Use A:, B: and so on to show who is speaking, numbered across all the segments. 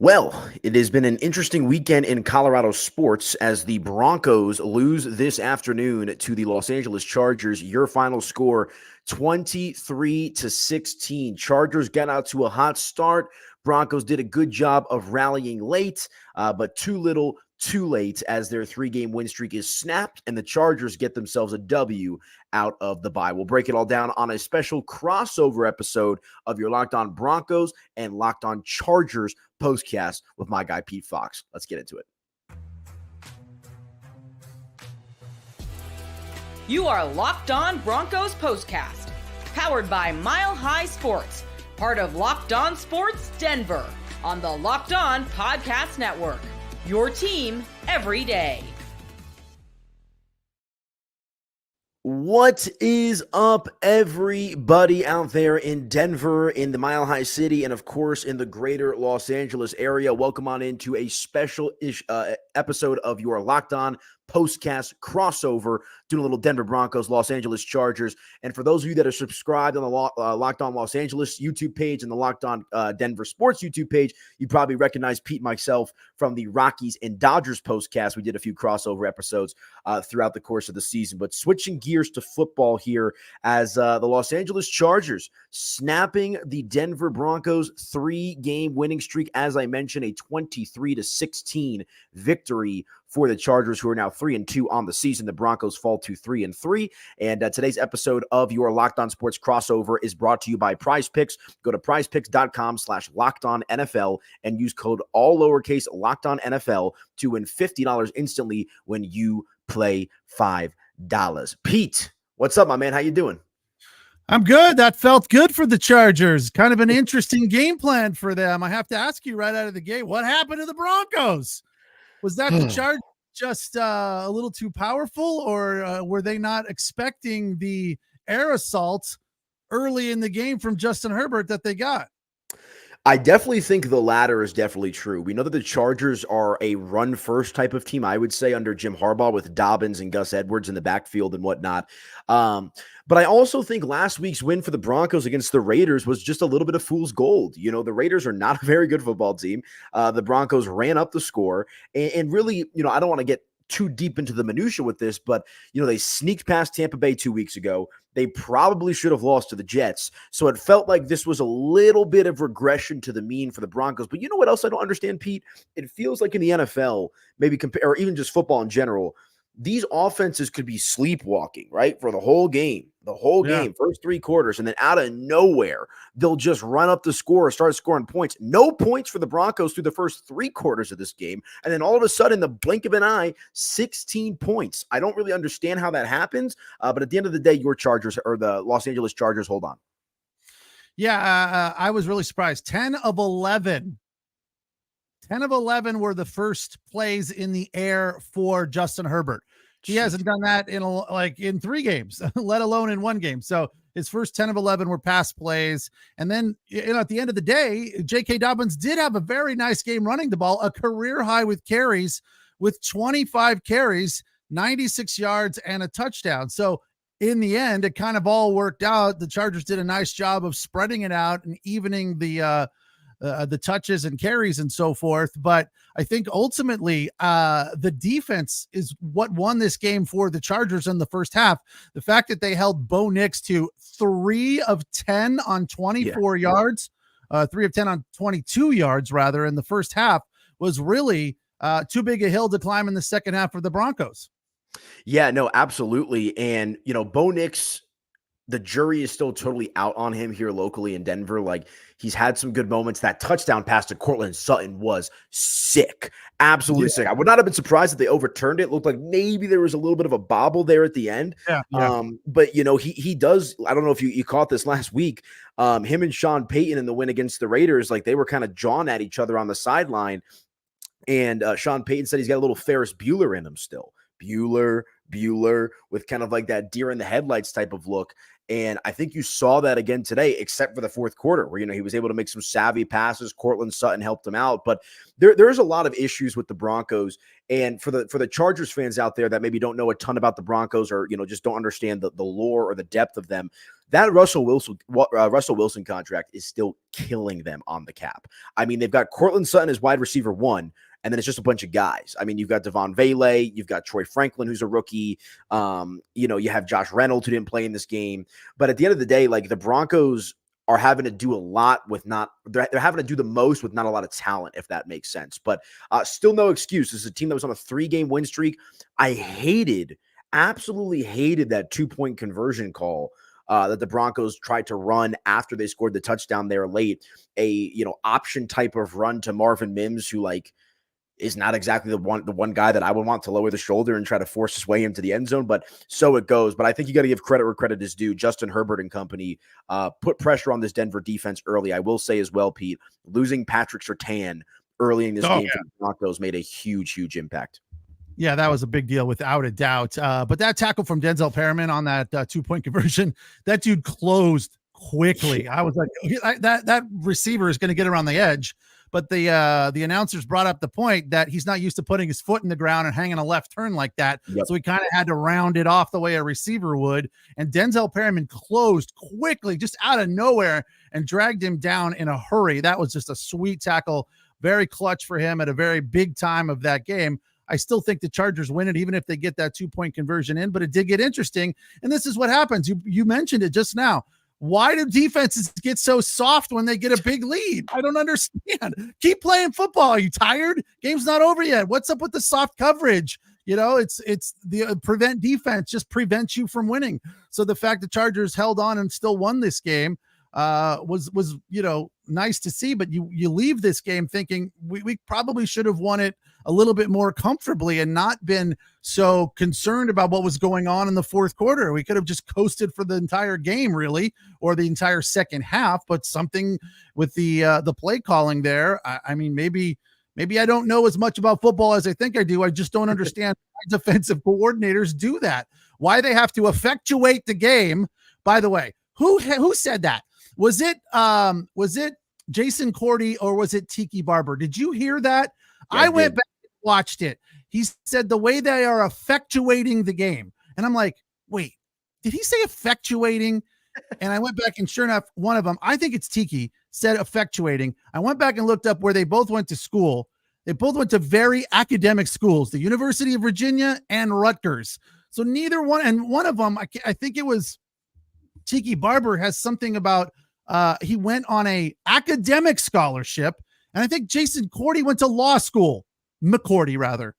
A: Well, it has been an interesting weekend in Colorado sports as the Broncos lose this afternoon to the Los Angeles Chargers. Your final score 23-16. Chargers got out to a hot start. Broncos did a good job of rallying late, but too little, too late as their 3-game win streak is snapped and the Chargers get themselves a W out of the bye. We'll break it all down on a special crossover episode of your Locked On Broncos and Locked On Chargers postcast with my guy Pete Fox. Let's get into it.
B: You are Locked On Broncos postcast, powered by Mile High Sports, part of Locked On Sports Denver on the Locked On Podcast Network. Your team every day.
A: What is up, everybody out there in Denver, in the Mile High City, and of course in the greater Los Angeles area? Welcome on into a special-ish episode of your Locked On postcast crossover, doing a little Denver Broncos, Los Angeles Chargers. And for those of you that are subscribed on the Locked On Los Angeles YouTube page and the Locked On Denver Sports YouTube page, you probably recognize Pete and myself from the Rockies and Dodgers postcast. We did a few crossover episodes throughout the course of the season. But switching gears to football here as the Los Angeles Chargers snapping the Denver Broncos 3-game winning streak. As I mentioned, a 23-16 victory for the Chargers, who are now 3-2 on the season. The Broncos fall to 3-3. And today's episode of your Locked On Sports crossover is brought to you by PrizePicks. Go to prizepicks.com/LockedOnNFL and use code all lowercase LockedOnNFL to win $50 instantly when you play $5. Pete, what's up, my man? How you doing?
C: I'm good. That felt good for the Chargers. Kind of an interesting game plan for them. I have to ask you right out of the gate, what happened to the Broncos? Was that the Chargers just a little too powerful, or were they not expecting the air assault early in the game from Justin Herbert that they got?
A: I definitely think the latter is definitely true. We know that the Chargers are a run-first type of team, I would say, under Jim Harbaugh with Dobbins and Gus Edwards in the backfield and whatnot. But I also think last week's win for the Broncos against the Raiders was just a little bit of fool's gold. You know, the Raiders are not a very good football team. The Broncos ran up the score. And really, you know, I don't want to get too deep into the minutia with this, but, you know, they sneaked past Tampa Bay 2 weeks ago. They probably should have lost to the Jets. So it felt like this was a little bit of regression to the mean for the Broncos. But you know what else I don't understand, Pete? It feels like in the NFL, maybe or even just football in general, these offenses could be sleepwalking, right? For the whole game, first 3 quarters. And then out of nowhere, they'll just run up the score, start scoring points. No points for the Broncos through the first 3 quarters of this game. And then all of a sudden, the blink of an eye, 16 points. I don't really understand how that happens. But at the end of the day, your Chargers, or the Los Angeles Chargers, hold on.
C: Yeah, I was really surprised. 10 of 11 were the first plays in the air for Justin Herbert. He hasn't done that in 3 games, let alone in 1 game. So his first 10 of 11 were pass plays. And then, you know, at the end of the day, J.K. Dobbins did have a very nice game running the ball, a career high with carries, with 25 carries, 96 yards, and a touchdown. So in the end, it kind of all worked out. The Chargers did a nice job of spreading it out and evening the touches and carries and so forth. But I think ultimately the defense is what won this game for the Chargers in the first half. The fact that they held Bo Nix to 3 of 10 on 24 yards, 3 of 10 on 22 yards rather in the first half was really too big a hill to climb in the second half for the Broncos.
A: Yeah, no, absolutely. And, you know, Bo Nix, the jury is still totally out on him here locally in Denver. Like, he's had some good moments. That touchdown pass to Cortland Sutton was sick. Absolutely sick. I would not have been surprised if they overturned it. It looked like maybe there was a little bit of a bobble there at the end. But, you know, he does. I don't know if you caught this last week. Him and Sean Payton in the win against the Raiders, like, they were kind of jawing at each other on the sideline. And Sean Payton said he's got a little Ferris Bueller in him still. Bueller, Bueller with kind of like that deer in the headlights type of look. And I think you saw that again today, except for the fourth quarter where, he was able to make some savvy passes. Cortland Sutton helped him out, but there's a lot of issues with the Broncos. And for the Chargers fans out there that maybe don't know a ton about the Broncos or, just don't understand the lore or the depth of them, that Russell Wilson contract is still killing them on the cap. I mean, they've got Cortland Sutton as wide receiver 1, and then it's just a bunch of guys. I mean, you've got Devon Vele, you've got Troy Franklin, who's a rookie. You have Josh Reynolds, who didn't play in this game. But at the end of the day, like, the Broncos are having to do a lot with they're having to do the most with not a lot of talent, if that makes sense. But still no excuse. This is a team that was on a 3-game win streak. I absolutely hated that 2-point conversion call that the Broncos tried to run after they scored the touchdown there late. Option type of run to Marvin Mims, who is not exactly the one guy that I would want to lower the shoulder and try to force his way into the end zone, but so it goes. But I think you got to give credit where credit is due. Justin Herbert and company put pressure on this Denver defense early. I will say as well, Pete, losing Patrick Surtain early in this game for the Broncos made a huge, huge impact.
C: Yeah, that was a big deal without a doubt. But that tackle from Denzel Perriman on that 2-point conversion, that dude closed quickly. I was like, that receiver is going to get around the edge. But the announcers brought up the point that he's not used to putting his foot in the ground and hanging a left turn like that. Yep. So he kind of had to round it off the way a receiver would. And Denzel Perriman closed quickly, just out of nowhere, and dragged him down in a hurry. That was just a sweet tackle. Very clutch for him at a very big time of that game. I still think the Chargers win it, even if they get that 2-point conversion in, but it did get interesting. And this is what happens. You mentioned it just now. Why do defenses get so soft when they get a big lead? I don't understand. Keep playing football. Are you tired? Game's not over yet. What's up with the soft coverage? It's the prevent defense just prevents you from winning. So the fact the Chargers held on and still won this game was nice to see, but you leave this game thinking we probably should have won it a little bit more comfortably and not been so concerned about what was going on in the fourth quarter. We could have just coasted for the entire game, really, or the entire second half, but something with the play calling there. I mean, maybe I don't know as much about football as I think I do. I just don't understand why defensive coordinators do that. Why they have to effectuate the game. By the way, who said that? Was it Jason Cordy or was it Tiki Barber? Did you hear that? Yeah, I went back and watched it. He said the way they are effectuating the game. And I'm like, wait, did he say effectuating? And I went back and sure enough, one of them, I think it's Tiki, said effectuating. I went back and looked up where they both went to school. They both went to very academic schools, the University of Virginia and Rutgers. So neither one, and one of them, I think it was Tiki Barber, has something about he went on a academic scholarship, and I think Jason Cordy went to law school. McCordy, rather.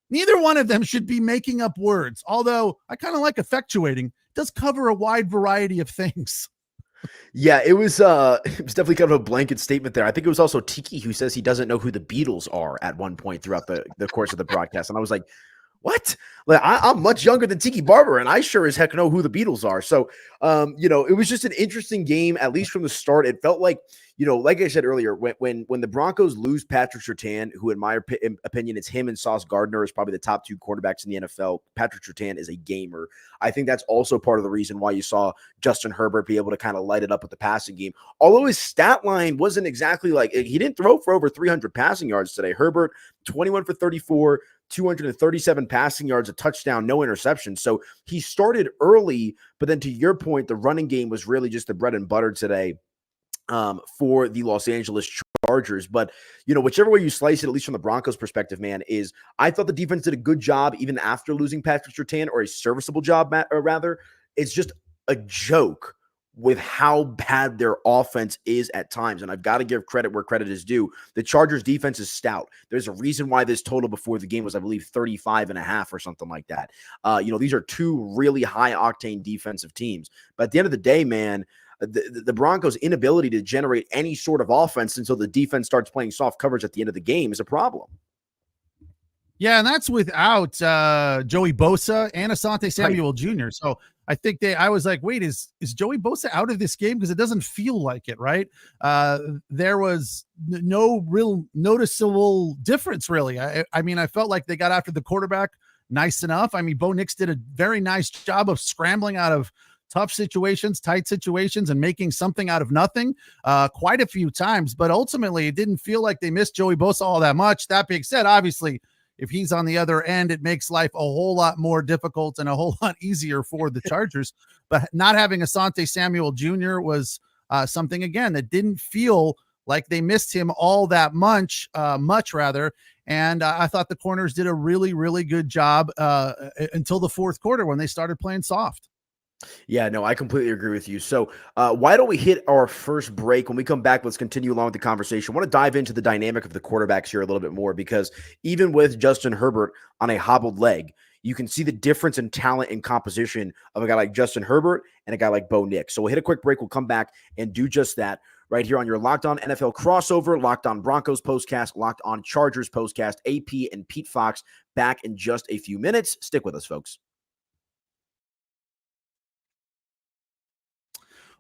C: Neither one of them should be making up words, although I kind of like effectuating. It does cover a wide variety of things.
A: Yeah, it was definitely kind of a blanket statement there. I think it was also Tiki who says he doesn't know who the Beatles are at one point throughout the course of the broadcast. And I was like, what? Like, I'm much younger than Tiki Barber, and I sure as heck know who the Beatles are. So, it was just an interesting game, at least from the start. It felt like, like I said earlier, when the Broncos lose Patrick Surtain, who in my opinion, it's him and Sauce Gardner is probably the top 2 quarterbacks in the NFL. Patrick Surtain is a gamer. I think that's also part of the reason why you saw Justin Herbert be able to kind of light it up with the passing game. Although his stat line wasn't exactly he didn't throw for over 300 passing yards today. Herbert, 21 for 34, 237 passing yards, a touchdown, no interceptions. So he started early, but then to your point, the running game was really just the bread and butter today for the Los Angeles Chargers. But, whichever way you slice it, at least from the Broncos perspective, man, is I thought the defense did a good job even after losing Patrick Surtain, or a serviceable job, or rather. It's just a joke with how bad their offense is at times. And I've got to give credit where credit is due. The Chargers defense is stout. There's a reason why this total before the game was, I believe, 35.5 or something like that. These are 2 really high octane defensive teams. But at the end of the day, man, the Broncos' inability to generate any sort of offense until the defense starts playing soft coverage at the end of the game is a problem.
C: Yeah, and that's without Joey Bosa and Asante Samuel Jr. So I think I was like, wait, is Joey Bosa out of this game? Because it doesn't feel like it, right? There was no real noticeable difference, really. I mean, I felt like they got after the quarterback nice enough. I mean, Bo Nix did a very nice job of scrambling out of tough situations, tight situations, and making something out of nothing quite a few times. But ultimately, it didn't feel like they missed Joey Bosa all that much. That being said, obviously, if he's on the other end, it makes life a whole lot more difficult and a whole lot easier for the Chargers. But not having Asante Samuel Jr. was something, again, that didn't feel like they missed him all that much. And I thought the corners did a really, really good job until the fourth quarter when they started playing soft.
A: Yeah, no, I completely agree with you. So why don't we hit our first break? When we come back, let's continue along with the conversation. I want to dive into the dynamic of the quarterbacks here a little bit more, because even with Justin Herbert on a hobbled leg, you can see the difference in talent and composition of a guy like Justin Herbert and a guy like Bo Nix. So we'll hit a quick break. We'll come back and do just that right here on your Locked On NFL crossover, Locked On Broncos postcast, Locked On Chargers postcast. AP and Pete Fox back in just a few minutes. Stick with us, folks.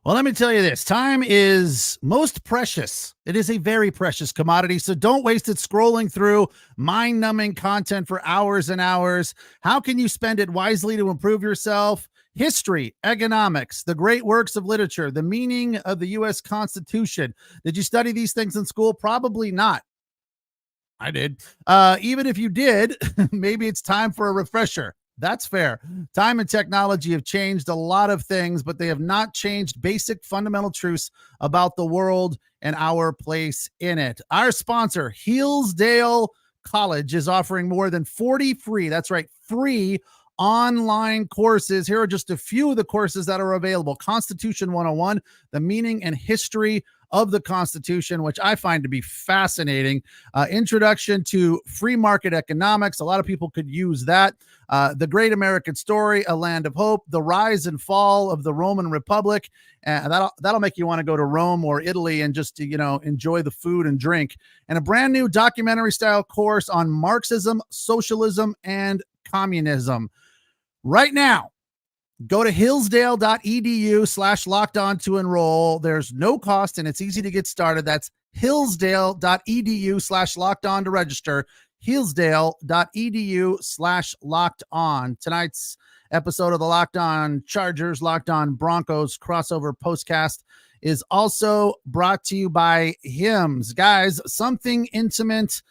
C: Well, let me tell you this. Time is most precious. It is a very precious commodity, so don't waste it scrolling through mind-numbing content for hours and hours. How can you spend it wisely to improve yourself? History, economics, the great works of literature, the meaning of the U.S. Constitution. Did you study these things in school? Probably not. I did. Even if you did, maybe it's time for a refresher. That's fair. Time and technology have changed a lot of things, but they have not changed basic fundamental truths about the world and our place in it. Our sponsor, Hillsdale College, is offering more than 40 free, that's right, free online courses. Here are just a few of the courses that are available. Constitution 101, the meaning and history of the Constitution, which I find to be fascinating. Introduction to free market economics. A lot of people could use that. The Great American Story, A Land of Hope, the rise and fall of the Roman Republic. And that'll make you want to go to Rome or Italy and just, enjoy the food and drink. And a brand new documentary style course on Marxism, socialism, and communism. Right now, go to hillsdale.edu/lockedon to enroll. There's no cost and it's easy to get started. That's hillsdale.edu/lockedon to register. Hillsdale.edu/lockedon. Tonight's episode of the Locked On Chargers, Locked On Broncos crossover postcast is also brought to you by Hims. Guys, something intimate.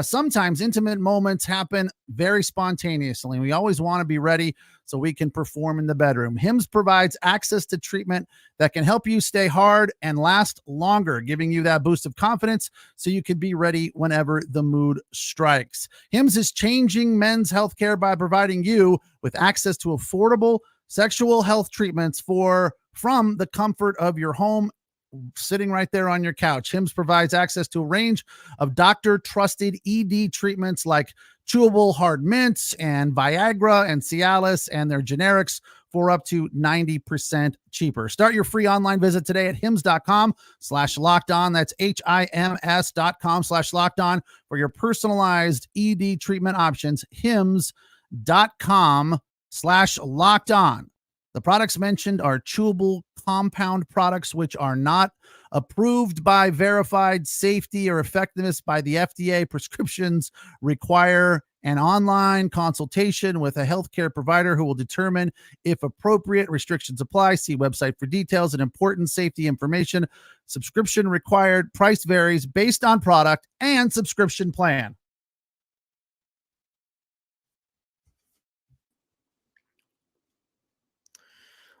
C: Sometimes intimate moments happen very spontaneously. We always want to be ready so we can perform in the bedroom. Hims provides access to treatment that can help you stay hard and last longer, giving you that boost of confidence so you can be ready whenever the mood strikes. Hims is changing men's healthcare by providing you with access to affordable sexual health treatments from the comfort of your home, sitting right there on your couch. Hims provides access to a range of doctor-trusted ED treatments like chewable hard mints and Viagra and Cialis and their generics for up to 90% cheaper. Start your free online visit today at hims.com/lockedon. That's HIMS.com/lockedon for your personalized ED treatment options. HIMS.com/lockedon. The products mentioned are chewable compound products, which are not approved by verified safety or effectiveness by the FDA. Prescriptions require an online consultation with a healthcare provider who will determine if appropriate. Restrictions apply. See website for details and important safety information. Subscription required. Price varies based on product and subscription plan.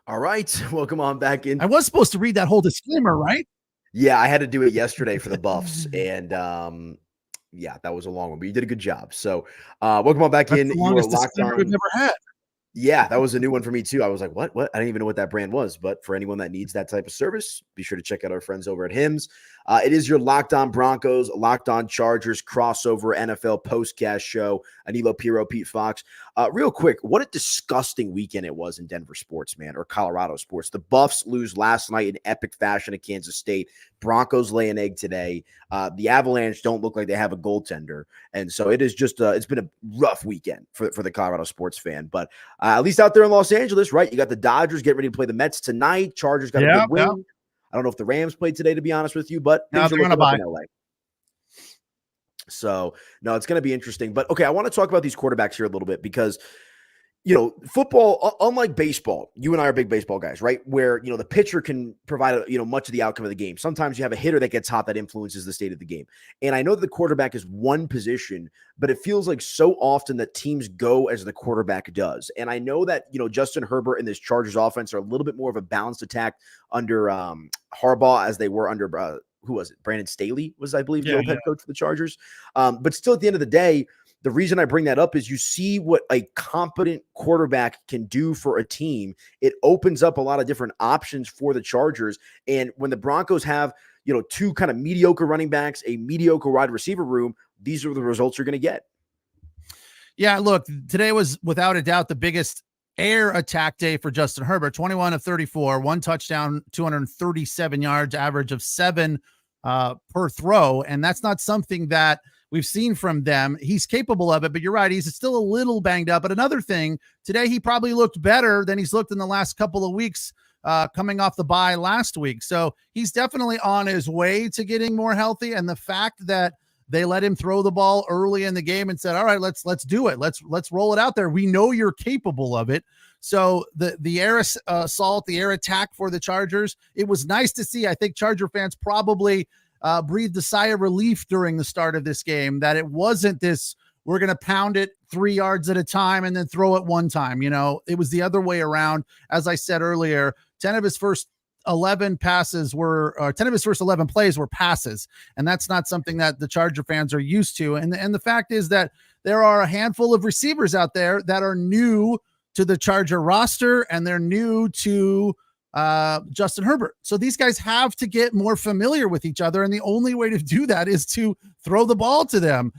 A: All right, welcome on back in.
C: I was supposed to read that whole disclaimer, right?
A: Yeah, I had to do it yesterday for the Buffs, and yeah, that was a long one, but you did a good job. So, welcome on back in.
C: The longest disclaimer we've never had.
A: Yeah, that was a new one for me too. I was like, what? I didn't even know what that brand was. But for anyone that needs that type of service, be sure to check out our friends over at Hims. It is your Locked On Broncos, Locked On Chargers crossover NFL postcast show. Anilo Piro, Pete Fox. Real quick, what a disgusting weekend it was in Denver sports, man, or Colorado sports. The Buffs lose last night in epic fashion at Kansas State. Broncos lay an egg today. The Avalanche don't look like they have a goaltender. And so it is just it's been a rough weekend for the Colorado sports fan. But at least out there in Los Angeles, right? You got the Dodgers getting ready to play the Mets tonight. Chargers got a good win. Yeah. I don't know if the Rams played today, to be honest with you, but things are looking up in LA. So, no, it's going to be interesting. But okay, I want to talk about these quarterbacks here a little bit because football, unlike baseball, you and I are big baseball guys, right? Where, the pitcher can provide, much of the outcome of the game. Sometimes you have a hitter that gets hot that influences the state of the game. And I know that the quarterback is one position, but it feels like so often that teams go as the quarterback does. And I know that, Justin Herbert and this Chargers offense are a little bit more of a balanced attack under Harbaugh as they were under, who was it? Brandon Staley was, I believe, the old head coach for the Chargers. But still, at the end of the day, the reason I bring that up is you see what a competent quarterback can do for a team. It opens up a lot of different options for the Chargers. And when the Broncos have, two kind of mediocre running backs, a mediocre wide receiver room, these are the results you're going to get.
C: Yeah, look, today was without a doubt the biggest air attack day for Justin Herbert. 21 of 34, one touchdown, 237 yards, average of 7 per throw. And that's not something that we've seen from them. He's capable of it, but you're right. He's still a little banged up. But another thing, today he probably looked better than he's looked in the last couple of weeks coming off the bye last week. So he's definitely on his way to getting more healthy. And the fact that they let him throw the ball early in the game and said, all right, let's do it. Let's roll it out there. We know you're capable of it. So the air assault, the air attack for the Chargers, it was nice to see. I think Charger fans probably breathed a sigh of relief during the start of this game that it wasn't this, we're going to pound it 3 yards at a time and then throw it one time. It was the other way around. As I said earlier, 10 of his first 11 plays were passes. And that's not something that the Charger fans are used to. And the fact is that there are a handful of receivers out there that are new to the Charger roster and they're new to Justin Herbert. So these guys have to get more familiar with each other. And the only way to do that is to throw the ball to them.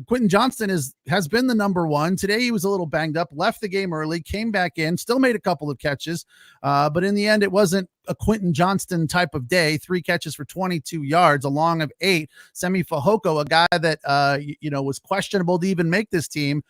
C: Quentin Johnston has been the number one. Today he was a little banged up, left the game early, came back in, still made a couple of catches. But in the end, it wasn't a Quentin Johnston type of day. 3 catches for 22 yards, a long of 8. Semi Fehoko, a guy that, was questionable to even make this team.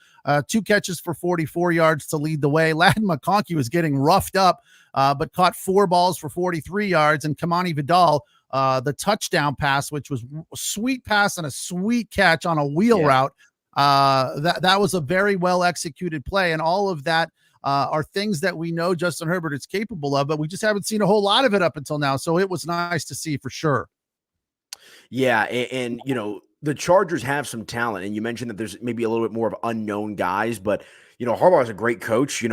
C: 2 catches for 44 yards to lead the way. Ladd McConkey was getting roughed up, but caught 4 balls for 43 yards. And Kimani Vidal, the touchdown pass, which was a sweet pass and a sweet catch on a wheel route. That was a very well executed play. And all of that are things that we know Justin Herbert is capable of, but we just haven't seen a whole lot of it up until now. So it was nice to see for sure.
A: Yeah. And the Chargers have some talent, and you mentioned that there's maybe a little bit more of unknown guys, but Harbaugh is a great coach,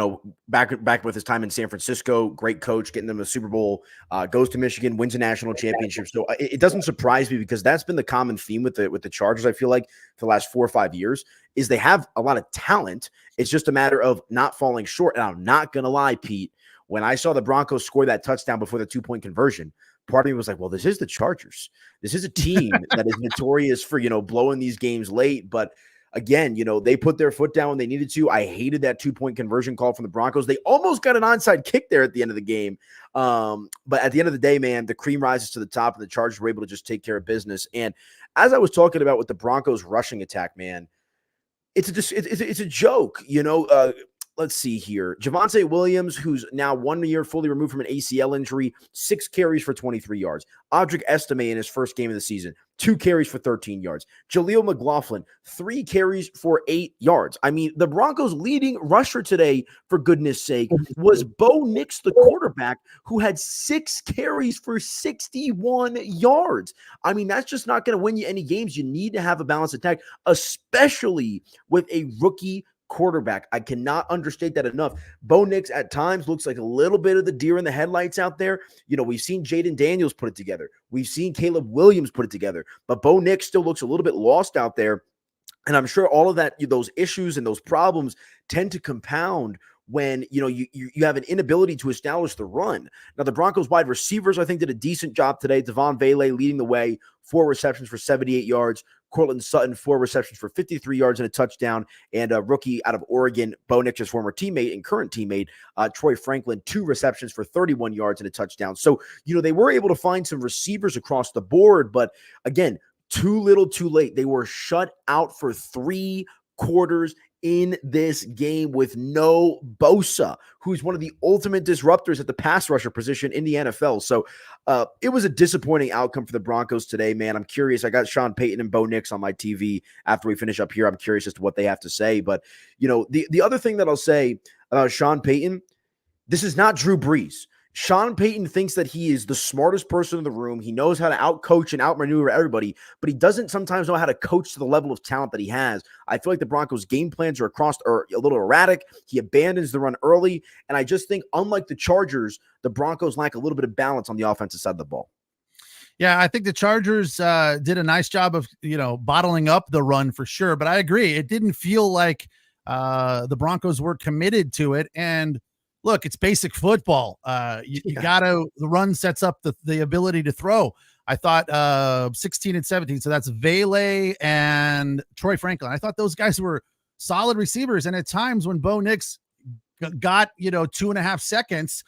A: back with his time in San Francisco, great coach, getting them a Super Bowl, goes to Michigan, wins a national championship. So it doesn't surprise me because that's been the common theme with the Chargers. I feel like for the last 4 or 5 years is they have a lot of talent. It's just a matter of not falling short. And I'm not going to lie, Pete, when I saw the Broncos score that touchdown before the 2-point conversion, part of me was like, well, this is the Chargers. This is a team that is notorious for, blowing these games late. But again, they put their foot down when they needed to. I hated that 2-point conversion call from the Broncos. They almost got an onside kick there at the end of the game. But at the end of the day, man, the cream rises to the top, and the Chargers were able to just take care of business. And as I was talking about with the Broncos rushing attack, man, it's a joke, Let's see here. Javonte Williams, who's now 1 year fully removed from an ACL injury, 6 carries for 23 yards. Audric Estime in his first game of the season, 2 carries for 13 yards. Jaleel McLaughlin, 3 carries for 8 yards. I mean, the Broncos' leading rusher today, for goodness sake, was Bo Nix, the quarterback, who had 6 carries for 61 yards. I mean, that's just not going to win you any games. You need to have a balanced attack, especially with a rookie quarterback. I cannot understate that enough. Bo Nix at times looks like a little bit of the deer in the headlights out there. We've seen Jaden Daniels put it together. We've seen Caleb Williams put it together, but Bo Nix still looks a little bit lost out there. And I'm sure all of that, those issues and those problems tend to compound when, you have an inability to establish the run. Now, the Broncos wide receivers, I think, did a decent job today. Devon Vele leading the way, 4 receptions for 78 yards. Cortland Sutton, 4 receptions for 53 yards and a touchdown. And a rookie out of Oregon, Bo Nix's former teammate and current teammate, Troy Franklin, 2 receptions for 31 yards and a touchdown. So, they were able to find some receivers across the board. But again, too little, too late. They were shut out for 3 quarters in this game with no Bosa, who's one of the ultimate disruptors at the pass rusher position in the NFL. So it was a disappointing outcome for the Broncos today, man. I'm curious. I got Sean Payton and Bo Nix on my TV after we finish up here. I'm curious as to what they have to say. But, the other thing that I'll say about Sean Payton, this is not Drew Brees. Sean Payton thinks that he is the smartest person in the room. He knows how to outcoach and outmaneuver everybody, but he doesn't sometimes know how to coach to the level of talent that he has. I feel like the Broncos' game plans are a little erratic. He abandons the run early, and I just think, unlike the Chargers, the Broncos lack a little bit of balance on the offensive side of the ball.
C: Yeah, I think the Chargers did a nice job of, bottling up the run for sure, but I agree. It didn't feel like the Broncos were committed to it, and look, it's basic football. The run sets up the ability to throw. I thought 16 and 17. So that's Vele and Troy Franklin. I thought those guys were solid receivers. And at times when Bo Nix got, 2.5 seconds,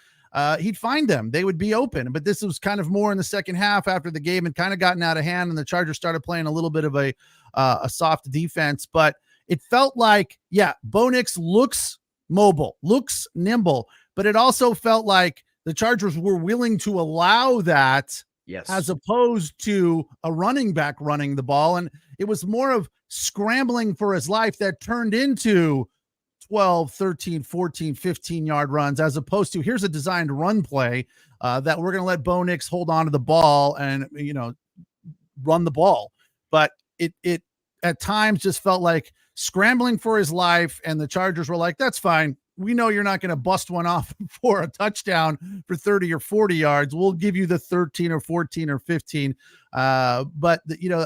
C: he'd find them. They would be open. But this was kind of more in the second half after the game had kind of gotten out of hand, and the Chargers started playing a little bit of a soft defense. But it felt like, Bo Nix looks mobile, looks nimble, but it also felt like the Chargers were willing to allow that, as opposed to a running back running the ball. And it was more of scrambling for his life that turned into 12, 13, 14, 15-yard runs, as opposed to here's a designed run play that we're going to let Bo Nix hold on to the ball and, run the ball. But it at times just felt like scrambling for his life, and the Chargers were like, that's fine. We know you're not going to bust one off for a touchdown for 30 or 40 yards. We'll give you the 13 or 14 or 15. But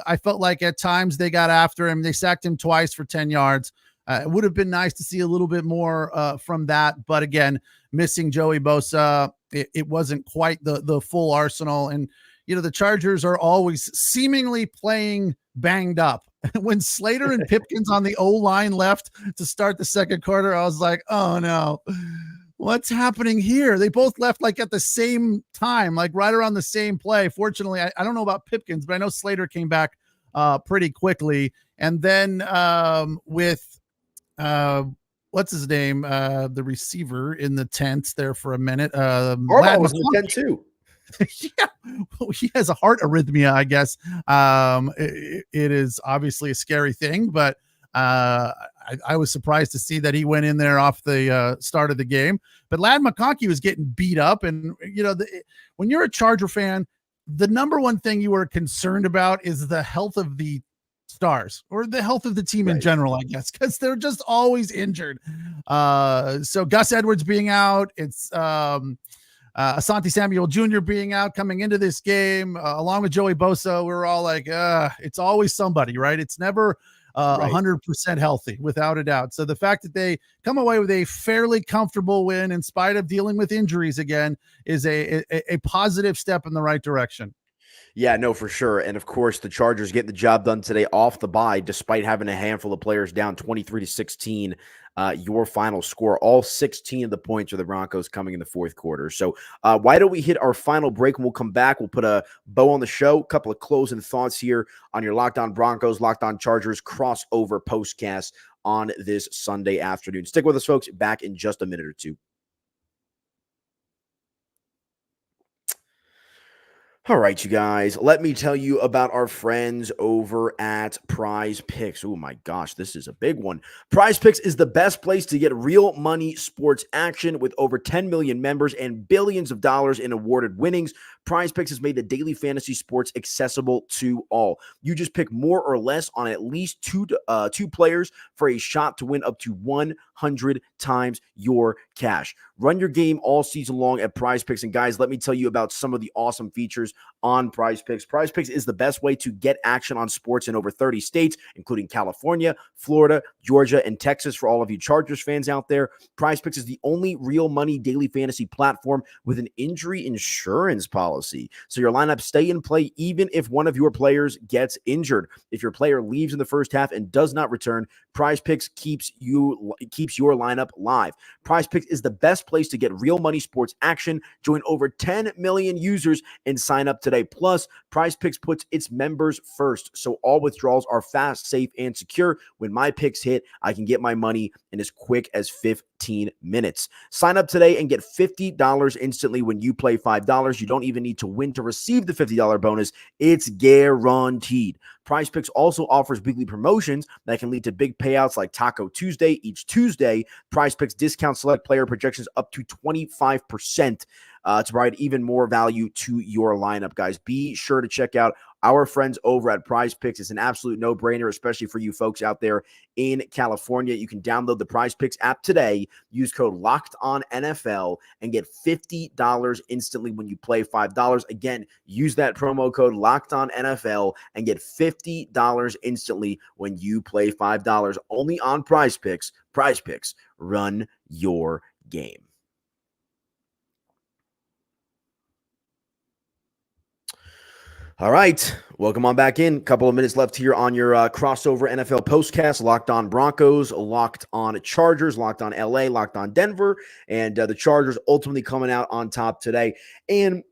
C: I felt like at times they got after him. They sacked him twice for 10 yards. It would have been nice to see a little bit more from that. But again, missing Joey Bosa, it wasn't quite the full arsenal. And, the Chargers are always seemingly playing banged up. When Slater and Pipkins on the O-line left to start the second quarter, I was like, oh no, what's happening here? They both left like at the same time, like right around the same play. Fortunately, I don't know about Pipkins, but I know Slater came back pretty quickly. And then with what's his name? The receiver in the tent there for a minute.
A: Harbaugh was in the tent too.
C: He has a heart arrhythmia, I guess. It is obviously a scary thing, but I was surprised to see that he went in there off the start of the game. But Ladd McConkey was getting beat up, and when you're a Charger fan, the number one thing you are concerned about is the health of the stars or the health of the team in general, I guess, because they're just always injured. So Gus Edwards being out, it's Asante Samuel Jr. being out coming into this game, along with Joey Bosa. We were all like, it's always somebody, right? It's never 100% healthy, without a doubt. So the fact that they come away with a fairly comfortable win in spite of dealing with injuries again is a positive step in the right direction.
A: Yeah, no, for sure. And of course, the Chargers getting the job done today off the bye, despite having a handful of players down 23-16. Your final score, all 16 of the points are the Broncos coming in the fourth quarter. So why don't we hit our final break, and we'll come back. We'll put a bow on the show, a couple of closing thoughts here on your Locked On Broncos, Locked On Chargers crossover postcast on this Sunday afternoon. Stick with us, folks. Back in just a minute or two. All right, you guys, let me tell you about our friends over at PrizePicks. Oh my gosh, this is a big one. PrizePicks is the best place to get real money sports action with over 10 million members and billions of dollars in awarded winnings. PrizePicks has made the daily fantasy sports accessible to all. You just pick more or less on at least two players for a shot to win up to 100 times your cash. Run your game all season long at PrizePicks. And guys, let me tell you about some of the awesome features on PrizePicks. PrizePicks is the best way to get action on sports in over 30 states, including California, Florida, Georgia, and Texas. For all of you Chargers fans out there, PrizePicks is the only real money daily fantasy platform with an injury insurance policy. So your lineups stay in play even if one of your players gets injured. If your player leaves in the first half and does not return, PrizePicks keeps your lineup live. PrizePicks is the best place to get real money sports action. Join over 10 million users and sign sign up today. Plus, PrizePicks puts its members first, so all withdrawals are fast, safe, and secure. When my picks hit, I can get my money in as quick as 15 minutes. Sign up today and get $50 instantly when you play $5. You don't even need to win to receive the $50 bonus. It's guaranteed. PrizePicks also offers weekly promotions that can lead to big payouts like Taco Tuesday. Each Tuesday, PrizePicks discounts select player projections up to 25% to provide even more value to your lineup, guys. Be sure to check out our friends over at PrizePicks. It's an absolute no-brainer, especially for you folks out there in California. You can download the PrizePicks app today, use code LOCKEDONNFL, and get $50 instantly when you play $5. Again, use that promo code LOCKEDONNFL and get $50 instantly when you play $5. Only on PrizePicks. PrizePicks, run your game. All right, welcome on back in. A couple of minutes left here on your crossover NFL postcast. Locked on Broncos, locked on Chargers, locked on LA, locked on Denver, and the Chargers ultimately coming out on top today. And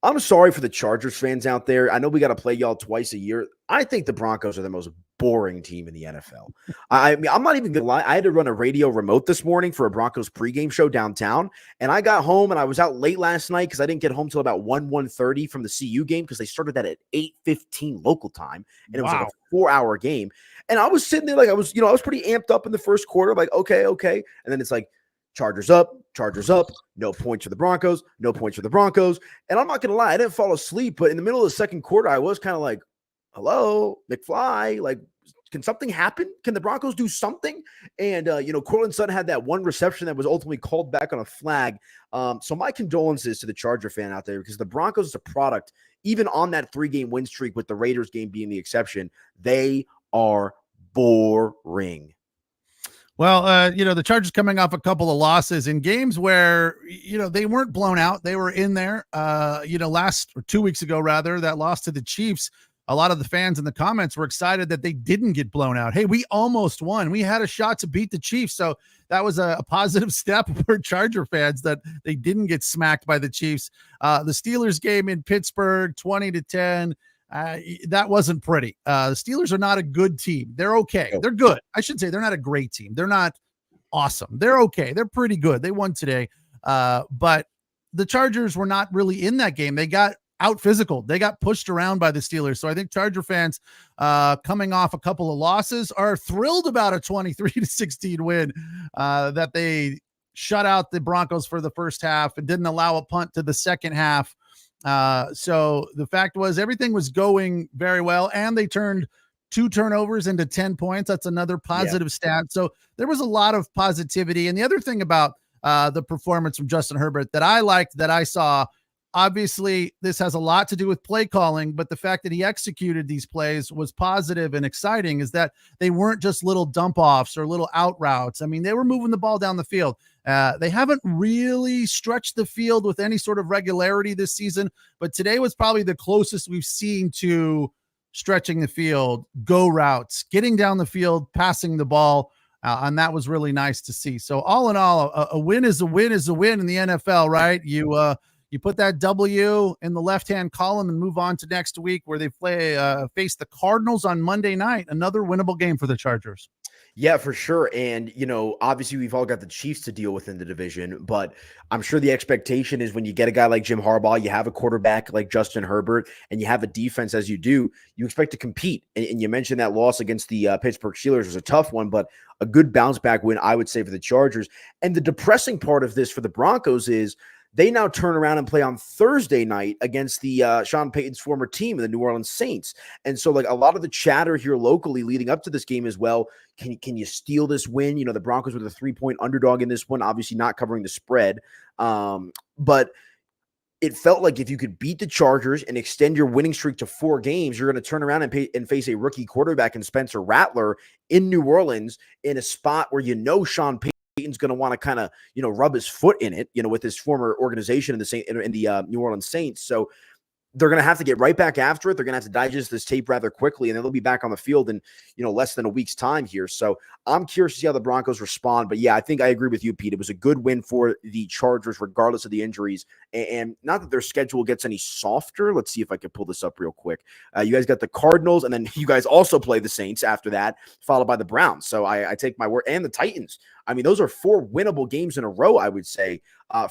A: I'm sorry for the Chargers fans out there. I know we got to play y'all twice a year. I think the Broncos are the most boring team in the NFL. I mean, I'm not even gonna lie. I had to run a radio remote this morning for a Broncos pregame show downtown, and I got home and I was out late last night because I didn't get home till about 1:30 from the CU game because they started that at 8:15 local time, and it was like a 4-hour game. And I was sitting there like I was pretty amped up in the first quarter, like okay, and then it's like Chargers up, no points for the Broncos, no points for the Broncos. And I'm not gonna lie, I didn't fall asleep, but in the middle of the second quarter, I was kind of like, hello, McFly, like, can something happen? Can the Broncos do something? And, Cortland Sutton had that one reception that was ultimately called back on a flag. So my condolences to the Charger fan out there because the Broncos is a product, even on that 3-game win streak with the Raiders game being the exception, they are boring.
C: Well, the Chargers coming off a couple of losses in games where, they weren't blown out. They were in there, 2 weeks ago, rather, that loss to the Chiefs. A lot of the fans in the comments were excited that they didn't get blown out. Hey, we almost won. We had a shot to beat the Chiefs. So that was a positive step for Charger fans that they didn't get smacked by the Chiefs. The Steelers game in Pittsburgh, 20-10. That wasn't pretty. The Steelers are not a good team. They're okay. They're good. I should say they're not a great team. They're not awesome. They're okay. They're pretty good. They won today. But the Chargers were not really in that game. They got out physical. They got pushed around by the Steelers. So I think Charger fans coming off a couple of losses are thrilled about a 23-16 win that they shut out the Broncos for the first half and didn't allow a punt to the second half. So the fact was everything was going very well, and they turned 2 turnovers into 10 points. That's another positive stat. So there was a lot of positivity. And the other thing about the performance from Justin Herbert that I liked, that I saw, obviously this has a lot to do with play calling, but the fact that he executed these plays was positive and exciting, is that they weren't just little dump offs or little out routes. I mean, they were moving the ball down the field. They haven't really stretched the field with any sort of regularity this season, but today was probably the closest we've seen to stretching the field, go routes, getting down the field, passing the ball. And that was really nice to see. So all in all, a win is a win is a win in the NFL, right? You put that W in the left-hand column and move on to next week where they face the Cardinals on Monday night. Another winnable game for the Chargers.
A: Yeah, for sure. And, obviously we've all got the Chiefs to deal with in the division, but I'm sure the expectation is when you get a guy like Jim Harbaugh, you have a quarterback like Justin Herbert, and you have a defense as you do, you expect to compete. And you mentioned that loss against the Pittsburgh Steelers was a tough one, but a good bounce back win, I would say, for the Chargers. And the depressing part of this for the Broncos is they now turn around and play on Thursday night against the Sean Payton's former team, the New Orleans Saints. And so, like, a lot of the chatter here locally leading up to this game as well, can you steal this win? The Broncos were the 3-point underdog in this one, obviously not covering the spread. But it felt like if you could beat the Chargers and extend your winning streak to 4 games, you're going to turn around and face a rookie quarterback in Spencer Rattler in New Orleans in a spot where Sean Payton's going to want to kind of, rub his foot in it, with his former organization in the New Orleans Saints. So they're going to have to get right back after it. They're going to have to digest this tape rather quickly, and then they'll be back on the field in, less than a week's time here. So I'm curious to see how the Broncos respond. But yeah, I think I agree with you, Pete. It was a good win for the Chargers, regardless of the injuries. And not that their schedule gets any softer. Let's see if I can pull this up real quick. You guys got the Cardinals, and then you guys also play the Saints after that, followed by the Browns. So I take my word, and the Titans. I mean, those are 4 winnable games in a row, I would say,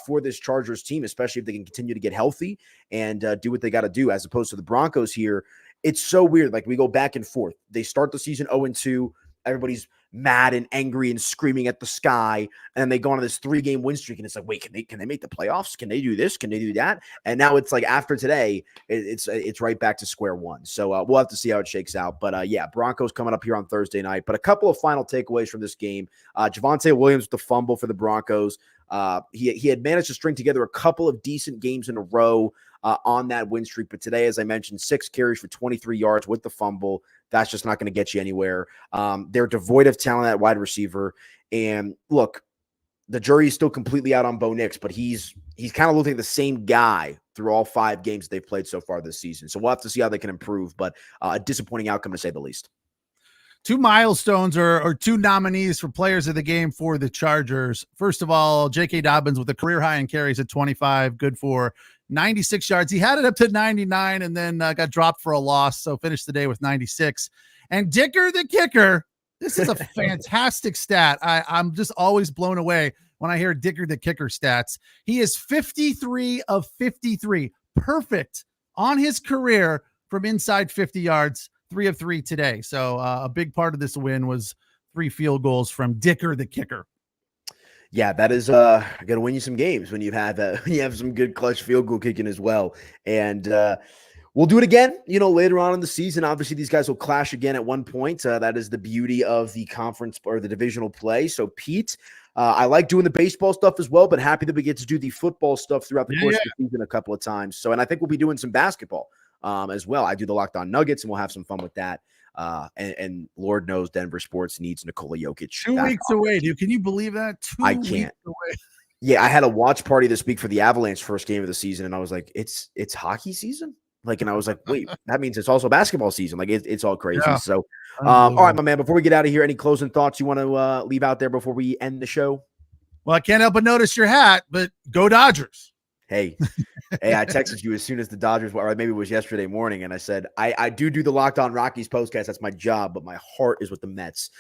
A: for this Chargers team, especially if they can continue to get healthy and do what they got to do, as opposed to the Broncos here. It's so weird. Like, we go back and forth. They start the season 0-2. Everybody's mad and angry and screaming at the sky. And they go on this 3-game win streak. And it's like, wait, can they make the playoffs? Can they do this? Can they do that? And now it's like, after today, it's right back to square one. So we'll have to see how it shakes out. But yeah, Broncos coming up here on Thursday night. But a couple of final takeaways from this game. Javonte Williams with the fumble for the Broncos. He had managed to string together a couple of decent games in a row on that win streak. But today, as I mentioned, 6 carries for 23 yards with the fumble. That's just not going to get you anywhere. They're devoid of talent at wide receiver. And look, the jury is still completely out on Bo Nix, but he's kind of looking like the same guy through all 5 games they've played so far this season. So we'll have to see how they can improve, but a disappointing outcome to say the least.
C: 2 milestones or 2 nominees for players of the game for the Chargers. First of all, J.K. Dobbins with a career high in carries at 25, good for 96 yards. He had it up to 99 and then got dropped for a loss, so finished the day with 96. And Dicker the kicker, this is a fantastic stat. I'm just always blown away when I hear Dicker the kicker stats. He is 53 of 53, perfect on his career from inside 50 yards. 3 of 3 today. So a big part of this win was 3 field goals from Dicker the kicker.
A: Yeah, that is going to win you some games when you have some good clutch field goal kicking as well. And we'll do it again, later on in the season. Obviously, these guys will clash again at one point. That is the beauty of the conference or the divisional play. So, Pete, I like doing the baseball stuff as well, but happy that we get to do the football stuff throughout the course of the season a couple of times. So, and I think we'll be doing some basketball as well. I do the Locked On Nuggets, and we'll have some fun with that. And Lord knows Denver sports needs Nikola Jokic.
C: 2 weeks away, dude. Can you believe that? 2
A: I
C: weeks
A: can't.
C: away.
A: Yeah, I had a watch party this week for the Avalanche first game of the season, and I was like, it's hockey season? And I was like, wait, that means it's also basketball season. It's all crazy. Yeah. So, all right, my man, before we get out of here, any closing thoughts you want to leave out there before we end the show?
C: Well, I can't help but notice your hat, but go Dodgers.
A: Hey, I texted you as soon as the Dodgers, or maybe it was yesterday morning, and I said, I do the Locked On Rockies postcast. That's my job, but my heart is with the Mets.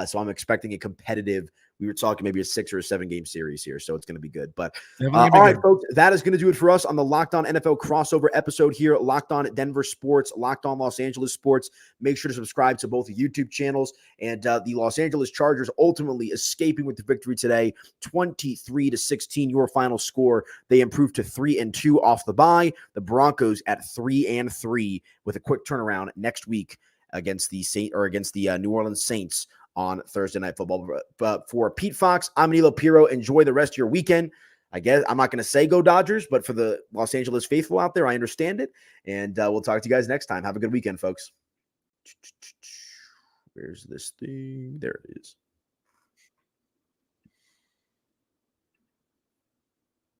A: So I'm expecting a competitive, we were talking maybe a 6 or a 7 game series here, so it's going to be good. But all right, folks, that is going to do it for us on the Locked On NFL crossover episode here. Locked On Denver Sports, Locked On Los Angeles Sports. Make sure to subscribe to both the YouTube channels. And the Los Angeles Chargers ultimately escaping with the victory today, 23-16, your final score. They improved to 3-2 off the bye. The Broncos at 3-3 with a quick turnaround next week against the New Orleans Saints on Thursday Night Football. But for Pete Fox, I'm Nilo Piro. Enjoy the rest of your weekend. I guess I'm not going to say go Dodgers, but for the Los Angeles faithful out there, I understand it. And we'll talk to you guys next time. Have a good weekend, folks. Where's this thing? There it is.